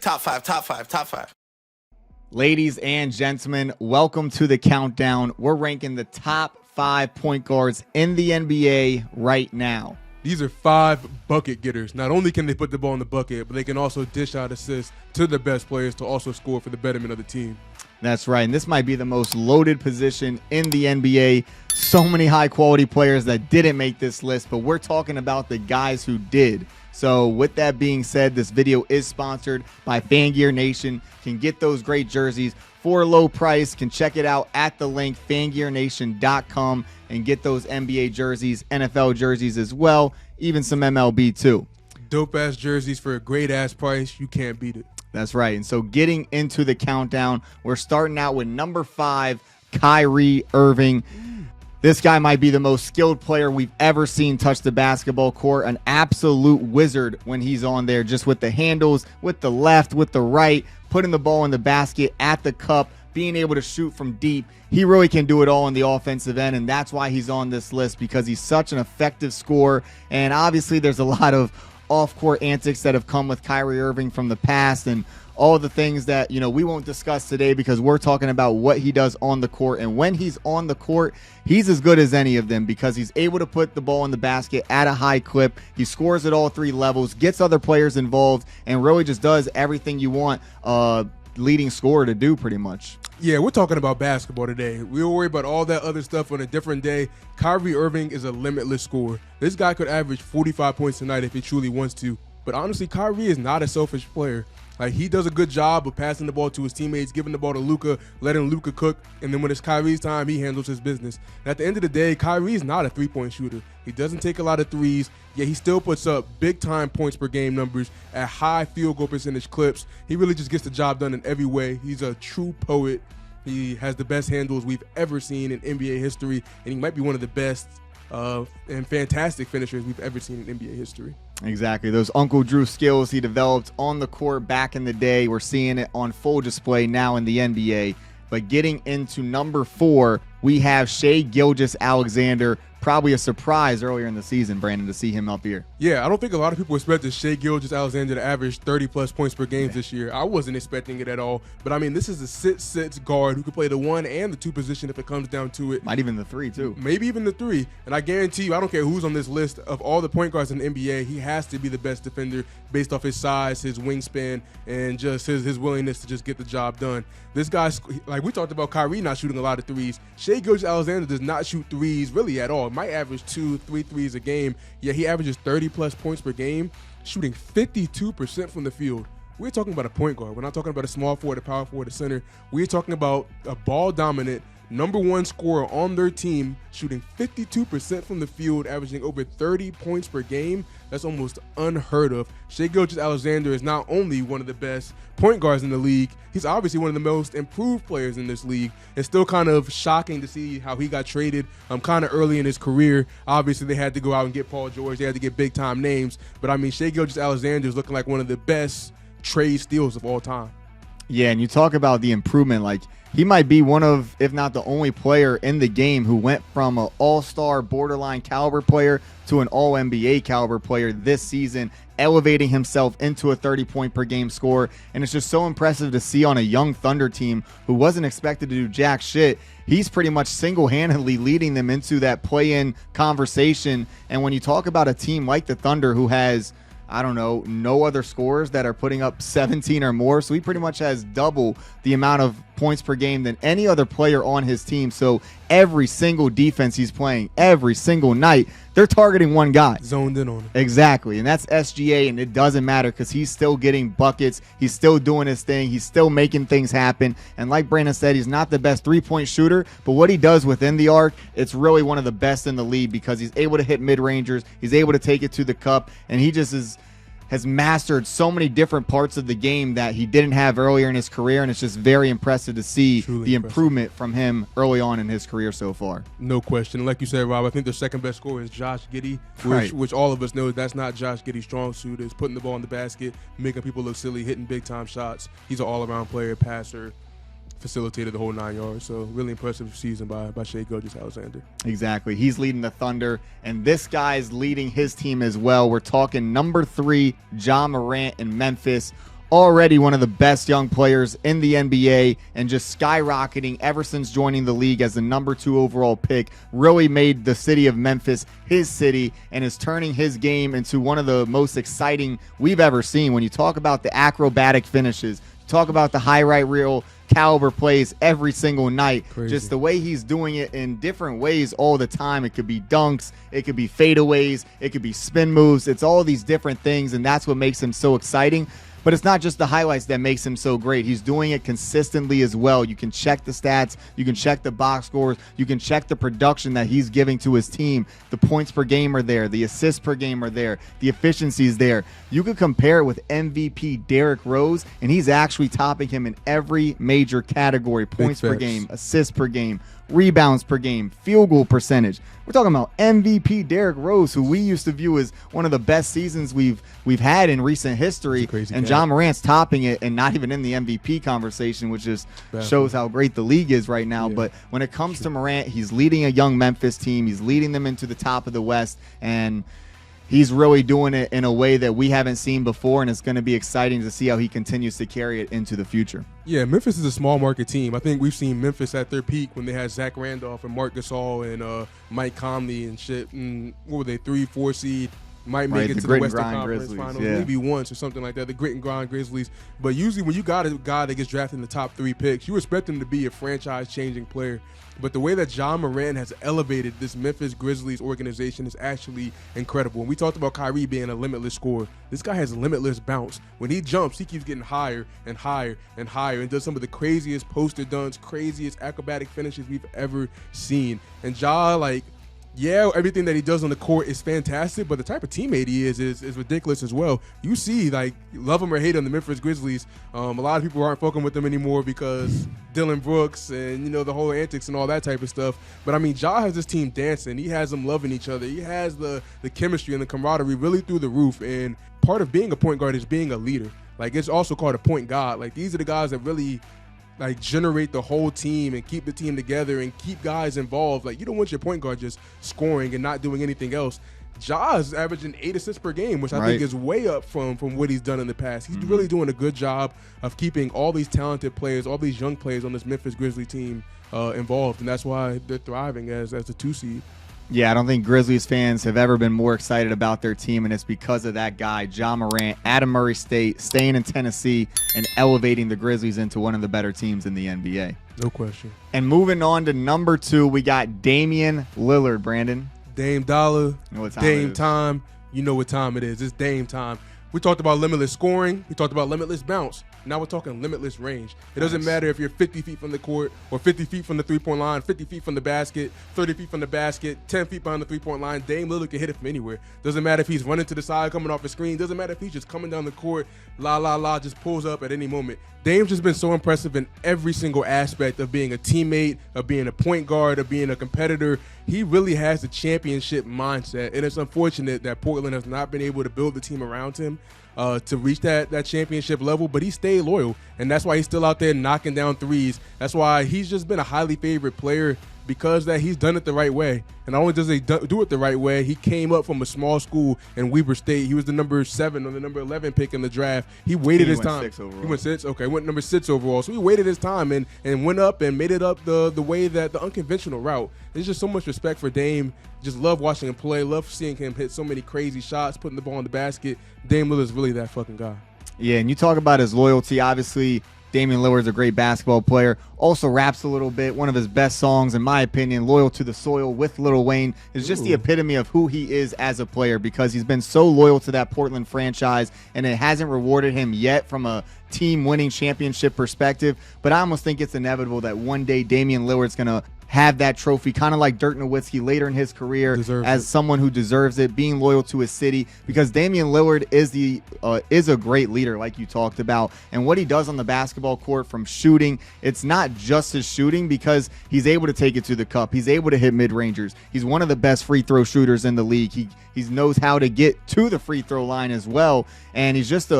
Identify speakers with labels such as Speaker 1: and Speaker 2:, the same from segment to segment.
Speaker 1: Top five, top five, top five.
Speaker 2: Ladies and gentlemen, welcome to the countdown. We're ranking the top 5 point guards in the NBA right now.
Speaker 3: These are 5 bucket getters. Not only can they put the ball in the bucket, but they can also dish out assists to the best players to also score for the betterment of the team.
Speaker 2: That's right, and this might be the most loaded position in the NBA. So many high-quality players that didn't make this list, but we're talking about the guys who did. So with that being said, this video is sponsored by Fangear Nation. You can get those great jerseys for a low price. Can check it out at the link fangearnation.com and get those NBA jerseys, NFL jerseys as well, even some MLB too.
Speaker 3: Dope-ass jerseys for a great-ass price. You can't beat it.
Speaker 2: That's right. And so getting into the countdown, we're starting out with number 5, Kyrie Irving. This guy might be the most skilled player we've ever seen touch the basketball court. An absolute wizard when he's on there, just with the handles, with the left, with the right, putting the ball in the basket, at the cup, being able to shoot from deep. He really can do it all on the offensive end, and that's why he's on this list, because he's such an effective scorer. And obviously there's a lot of off-court antics that have come with Kyrie Irving from the past, and all the things that, we won't discuss today, because we're talking about what he does on the court. And when he's on the court, he's as good as any of them, because he's able to put the ball in the basket at a high clip. He scores at all 3 levels, gets other players involved, and really just does everything you want leading scorer to do, pretty much.
Speaker 3: Yeah, we're talking about basketball today. We'll worry about all that other stuff on a different day. Kyrie Irving is a limitless scorer. This guy could average 45 points tonight if he truly wants to. But honestly, Kyrie is not a selfish player. Like, he does a good job of passing the ball to his teammates, giving the ball to Luka, letting Luka cook, and then when it's Kyrie's time, he handles his business. And at the end of the day, Kyrie's not a three-point shooter. He doesn't take a lot of threes, yet he still puts up big-time points per game numbers at high field goal percentage clips. He really just gets the job done in every way. He's a true poet. He has the best handles we've ever seen in NBA history, and he might be one of the best and fantastic finishers we've ever seen in NBA history.
Speaker 2: Exactly. Those Uncle Drew skills he developed on the court back in the day, we're seeing it on full display now in the NBA. But getting into number 4, we have Shai Gilgeous-Alexander. Probably a surprise earlier in the season, Brandon, to see him up here.
Speaker 3: Yeah, I don't think a lot of people expected Shai Gilgeous-Alexander to average 30-plus points per game this year. I wasn't expecting it at all. But, I mean, this is a sit-sits guard who can play the 1 and the 2 position if it comes down to it.
Speaker 2: Might even the 3, too.
Speaker 3: Maybe even the 3. And I guarantee you, I don't care who's on this list, of all the point guards in the NBA, he has to be the best defender based off his size, his wingspan, and just his willingness to just get the job done. This guy's, like we talked about Kyrie not shooting a lot of threes. Shai Gilgeous-Alexander does not shoot threes really at all. Might average 2-3 threes a game, yet he averages 30-plus points per game, shooting 52% from the field. We're talking about a point guard. We're not talking about a small forward, a power forward, a center. We're talking about a ball-dominant, number 1 scorer on their team, shooting 52% from the field, averaging over 30 points per game. That's almost unheard of. Shai Gilgeous-Alexander is not only one of the best point guards in the league, he's obviously one of the most improved players in this league. It's still kind of shocking to see how he got traded kind of early in his career. Obviously, they had to go out and get Paul George. They had to get big-time names. But, I mean, Shai Gilgeous-Alexander is looking like one of the best trade steals of all time.
Speaker 2: Yeah, and you talk about the improvement, like, he might be one of, if not the only player in the game who went from an all-star borderline caliber player to an all-NBA caliber player this season, elevating himself into a 30-point-per-game scorer. And it's just so impressive to see on a young Thunder team who wasn't expected to do jack shit. He's pretty much single-handedly leading them into that play-in conversation. And when you talk about a team like the Thunder who has, I don't know, no other scorers that are putting up 17 or more. So he pretty much has double the amount of points per game than any other player on his team. So every single defense he's playing, every single night, they're targeting one guy.
Speaker 3: Zoned in on him.
Speaker 2: Exactly. And that's SGA, and it doesn't matter because he's still getting buckets. He's still doing his thing. He's still making things happen. And like Brandon said, he's not the best three-point shooter, but what he does within the arc, it's really one of the best in the league because he's able to hit mid-rangers. He's able to take it to the cup, and he just has mastered so many different parts of the game that he didn't have earlier in his career, and it's just very impressive to see the improvement from him early on in his career so far.
Speaker 3: No question. Like you said, Rob, I think the second best scorer is Josh Giddey, which all of us know that's not Josh Giddey's strong suit, is putting the ball in the basket, making people look silly, hitting big-time shots. He's an all-around player, passer, facilitated the whole 9 yards. So really impressive season by Shai Gilgeous-Alexander.
Speaker 2: Exactly. He's leading the Thunder, and this guy's leading his team as well. We're talking number 3, Ja Morant in Memphis. already one of the best young players in the NBA and just skyrocketing ever since joining the league as the number 2 overall pick. Really made the city of Memphis his city and is turning his game into one of the most exciting we've ever seen. When you talk about the acrobatic finishes, talk about the highlight reel caliber plays every single night.
Speaker 3: Crazy.
Speaker 2: Just the way he's doing it in different ways all the time. It could be dunks, it could be fadeaways, it could be spin moves. It's all these different things, and that's what makes him so exciting. But it's not just the highlights that makes him so great. He's doing it consistently as well. You can check the stats. You can check the box scores. You can check the production that he's giving to his team. The points per game are there. The assists per game are there. The efficiency is there. You could compare it with MVP Derrick Rose, and he's actually topping him in every major category. Points per game, assists per game, rebounds per game, field goal percentage. We're talking about MVP Derrick Rose, who we used to view as one of the best seasons we've had in recent history. And Ja Morant's topping it and not even in the MVP conversation, which just shows how great the league is right now. Yeah. But when it comes to Morant, he's leading a young Memphis team. He's leading them into the top of the West, and he's really doing it in a way that we haven't seen before, and it's going to be exciting to see how he continues to carry it into the future.
Speaker 3: Yeah, Memphis is a small market team. I think we've seen Memphis at their peak when they had Zach Randolph and Marc Gasol and Mike Conley and shit. And what were they, 3-4 seed? Might make it to the Western Conference Finals, maybe once or something like that, the grit and grind Grizzlies. But usually when you got a guy that gets drafted in the top 3 picks, you expect him to be a franchise-changing player. But the way that Ja Morant has elevated this Memphis Grizzlies organization is actually incredible. And we talked about Kyrie being a limitless scorer. This guy has limitless bounce. When he jumps, he keeps getting higher and higher and higher and does some of the craziest poster dunks, craziest acrobatic finishes we've ever seen. And Ja, like, yeah, everything that he does on the court is fantastic, but the type of teammate he is ridiculous as well. You see, like, love him or hate him, the Memphis Grizzlies, a lot of people aren't fucking with them anymore because Dylan Brooks and, you know, the whole antics and all that type of stuff. But, I mean, Ja has this team dancing. He has them loving each other. He has the chemistry and the camaraderie really through the roof. And part of being a point guard is being a leader. Like, it's also called a point guard. Like, these are the guys that really – like generate the whole team and keep the team together and keep guys involved. Like, you don't want your point guard just scoring and not doing anything else. Ja is averaging 8 assists per game, which I think is way up from what he's done in the past. He's really doing a good job of keeping all these talented players, all these young players on this Memphis Grizzlies team involved, and that's why they're thriving as the 2 seed.
Speaker 2: Yeah, I don't think Grizzlies fans have ever been more excited about their team, and it's because of that guy, Ja Morant, out of Murray State, staying in Tennessee, and elevating the Grizzlies into one of the better teams in the NBA.
Speaker 3: No question.
Speaker 2: And moving on to number 2, we got Damian Lillard, Brandon.
Speaker 3: Dame Dollar,
Speaker 2: you know what time
Speaker 3: Dame time. You know what time it is. It's Dame time. We talked about limitless scoring. We talked about limitless bounce. Now we're talking limitless range. It doesn't matter if you're 50 feet from the court or 50 feet from the three-point line, 50 feet from the basket, 30 feet from the basket, 10 feet behind the three-point line. Dame Lillard can hit it from anywhere. Doesn't matter if he's running to the side, coming off the screen. Doesn't matter if he's just coming down the court, just pulls up at any moment. Dame's just been so impressive in every single aspect of being a teammate, of being a point guard, of being a competitor. He really has the championship mindset, and it's unfortunate that Portland has not been able to build the team around him to reach that championship level, but he stayed loyal, and that's why he's still out there knocking down threes. That's why he's just been a highly favored player, because that he's done it the right way. And not only does he do it the right way, he came up from a small school in Weber State. He was the number 7 or the number 11 pick in the draft. He waited his time. He went 6? Okay, went number 6 overall. So he waited his time and went up and made it up the way that the unconventional route. There's just so much respect for Dame. Just love watching him play. Love seeing him hit so many crazy shots, putting the ball in the basket. Dame Lillard's really that fucking guy.
Speaker 2: Yeah, and you talk about his loyalty. Obviously, Damian Lillard's a great basketball player. Also raps a little bit. One of his best songs, in my opinion, Loyal to the Soil with Lil Wayne, is just the epitome of who he is as a player, because he's been so loyal to that Portland franchise, and it hasn't rewarded him yet from a team winning championship perspective. But I almost think it's inevitable that one day Damian Lillard's going to have that trophy, kind of like Dirk Nowitzki later in his career, someone who deserves it, being loyal to his city, because Damian Lillard is a great leader, like you talked about. And what he does on the basketball court from shooting, it's not just his shooting, because he's able to take it to the cup. He's able to hit mid-rangers. He's one of the best free throw shooters in the league. He knows how to get to the free throw line as well. And he's just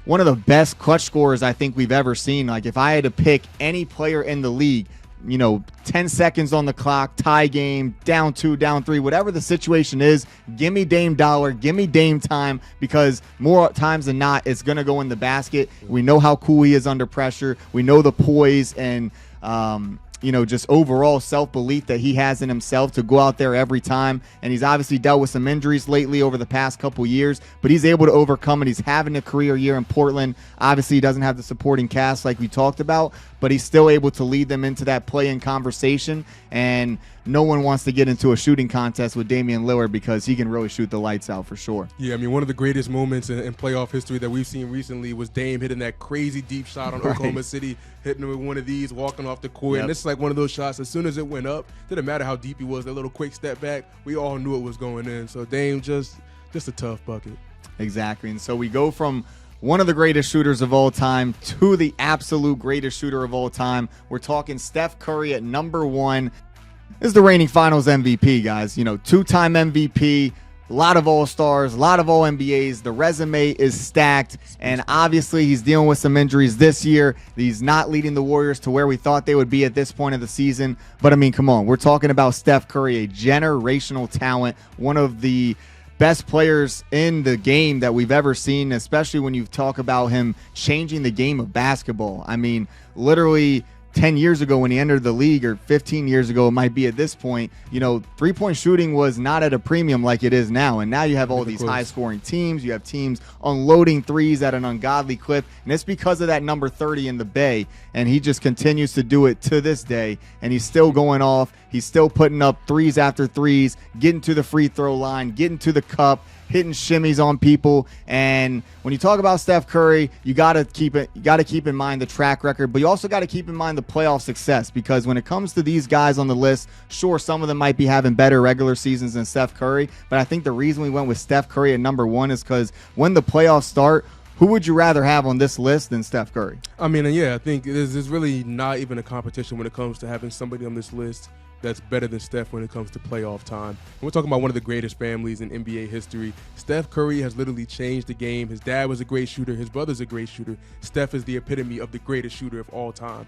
Speaker 2: one of the best clutch scorers I think we've ever seen. Like, if I had to pick any player in the league 10 seconds on the clock, tie game, down 2, down 3, whatever the situation is, give me Dame dollar, give me Dame time, because more times than not, it's going to go in the basket. We know how cool he is under pressure. We know the poise and, just overall self-belief that he has in himself to go out there every time. And he's obviously dealt with some injuries lately over the past couple years, but he's able to overcome it. He's having a career year in Portland. Obviously, he doesn't have the supporting cast like we talked about, but he's still able to lead them into that play-in conversation. And no one wants to get into a shooting contest with Damian Lillard because he can really shoot the lights out for sure.
Speaker 3: Yeah, I mean, one of the greatest moments in playoff history that we've seen recently was Dame hitting that crazy deep shot on Oklahoma City, hitting him with one of these, walking off the court.
Speaker 2: Yep.
Speaker 3: And it's like one of those shots, as soon as it went up, didn't matter how deep he was, that little quick step back, we all knew it was going in. So Dame just a tough bucket.
Speaker 2: Exactly. And so we go from one of the greatest shooters of all time to the absolute greatest shooter of all time. We're talking Steph Curry at number 1. This is the reigning finals MVP, guys. 2-time MVP, a lot of All-Stars, a lot of All-NBAs. The resume is stacked, and obviously he's dealing with some injuries this year. He's not leading the Warriors to where we thought they would be at this point of the season. But, I mean, come on. We're talking about Steph Curry, a generational talent, one of the best players in the game that we've ever seen, especially when you talk about him changing the game of basketball. I mean, literally 10 years ago when he entered the league, or 15 years ago it might be at this point, three-point shooting was not at a premium like it is now. And now you have all these high-scoring teams. You have teams unloading threes at an ungodly clip, and it's because of that number 30 in the Bay. And he just continues to do it to this day, and he's still going off. He's still putting up threes after threes, getting to the free throw line, getting to the cup, hitting shimmies on people. And when you talk about Steph Curry, you got to keep in mind the track record, but you also got to keep in mind the playoff success, because when it comes to these guys on the list, sure, some of them might be having better regular seasons than Steph Curry, but I think the reason we went with Steph Curry at number 1 is because when the playoffs start, who would you rather have on this list than Steph Curry?
Speaker 3: I mean, yeah, I think there's really not even a competition when it comes to having somebody on this list that's better than Steph when it comes to playoff time. And we're talking about one of the greatest families in NBA history. Steph Curry has literally changed the game. His dad was a great shooter. His brother's a great shooter. Steph is the epitome of the greatest shooter of all time.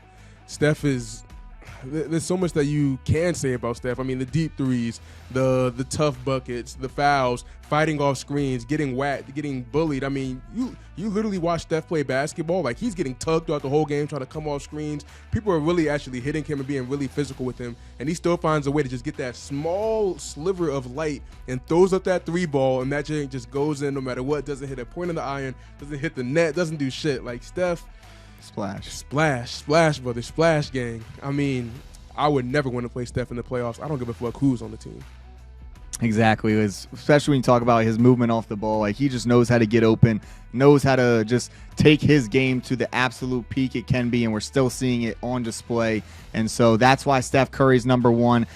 Speaker 3: There's so much that you can say about Steph. I mean, the deep threes, the tough buckets, the fouls, fighting off screens, getting whacked, getting bullied. I mean, you literally watch Steph play basketball. Like, he's getting tugged throughout the whole game, trying to come off screens. People are really actually hitting him and being really physical with him, and he still finds a way to just get that small sliver of light and throws up that 3 ball, and that just goes in no matter what. Doesn't hit a point of the iron, doesn't hit the net, doesn't do shit. Like, Steph, splash, brother, splash gang. I mean, I would never want to play Steph in the playoffs. I don't give a fuck who's on the team.
Speaker 2: Exactly, especially when you talk about his movement off the ball. Like, he just knows how to get open, knows how to just take his game to the absolute peak it can be, and we're still seeing it on display. And so that's why Steph Curry's number 1.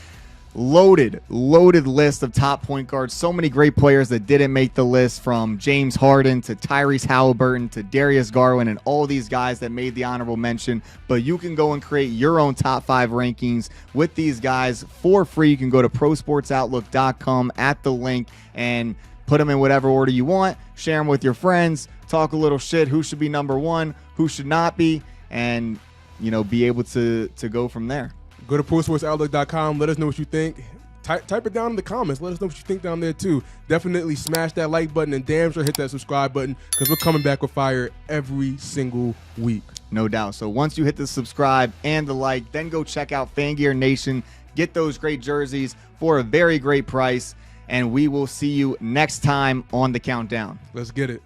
Speaker 2: Loaded list of top point guards. So many great players that didn't make the list, from James Harden to Tyrese Haliburton to Darius Garland, and all these guys that made the honorable mention. But you can go and create your own top 5 rankings with these guys for free. You can go to prosportsoutlook.com at the link and put them in whatever order you want. Share them with your friends. Talk a little shit. Who should be number 1? Who should not be? And be able to go from there.
Speaker 3: Go to prosportsoutlook.com. Let us know what you think. Type it down in the comments. Let us know what you think down there, too. Definitely smash that like button, and damn sure hit that subscribe button, because we're coming back with fire every single week.
Speaker 2: No doubt. So once you hit the subscribe and the like, then go check out Fan Gear Nation. Get those great jerseys for a very great price, and we will see you next time on The Countdown.
Speaker 3: Let's get it.